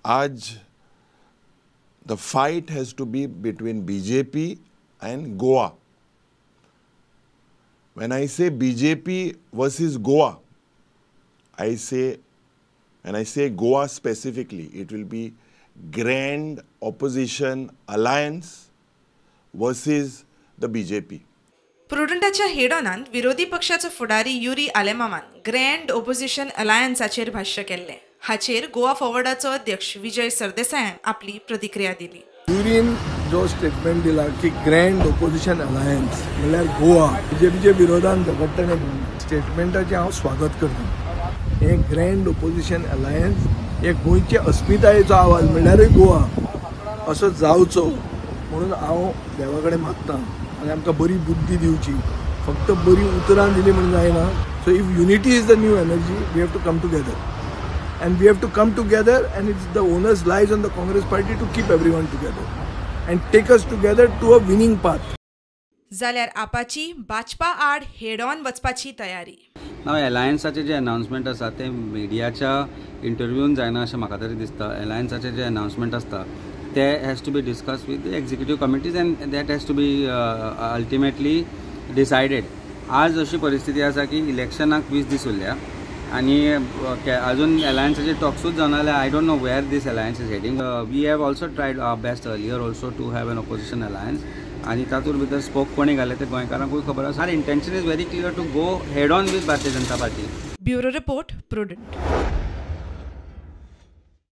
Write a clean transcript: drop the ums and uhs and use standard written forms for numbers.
आज the fight has to be between BJP and Goa. When I say BJP versus Goa, when I say Goa specifically, it will be Grand Opposition Alliance versus the BJP. प्रुडंटाच्या हेडॉनान विरोधी पक्षाचो फुडारी Yuri आलेमामान grand opposition अलायन्साचेर भाष्य केल्ले. हाचेर गोवा फॉरवर्डाचो अध्यक्ष विजय सरदेसायान आपली प्रतिक्रिया दिली. युरीन जो स्टेटमेंट दिला की ग्रँड ओपोजिशन अलायन्स म्हणल्यार गोवा बीजेपीच्या विरोधान झगडटले स्टेटमेंटाचे हांव स्वागत करता. हे ग्रँड ओपोजिशन अलायन्स हे गोंयचे अस्मितायेचो आवाज म्हणल्यारूय गोवा असो जावचो म्हणून हांव देवा कडेन मागता आनी आमकां बरी बुद्धी दिवची. फक्त बरी उतरां दिली म्हणून जायना. So if unity is the new energy we have to come together and we have to come together, and it's the onus lies on the Congress party to keep everyone together and take us together to a winning path. जाल्यार Apache Bhajpa आड head on वचपाची तयारी. अलायन्साचे जे announcement आसा ते मिडियाच्या इंटरव्यून जायना अशें म्हाका तरी दिसता. अलायन्साचे जे अनाउन्समेंट आसता ते has to be discussed with the executive committees and that has to be ultimately decided. आज अशी परिस्थिती आसा की इलेक्शनाक 20 दीस उरल्या आणि अजून अलायन्साचे टॉक्सूच जावन जाल्यार I don't know where this alliance is heading. We have also tried our best earlier also to have an opposition alliance आणि तातूंत भितर स्पोक कोणी घाले ते गोंयकारांकूय खबर आसा. Our intention is very clear to go head on with Bharatiya Janata Party. Bureau report prudent.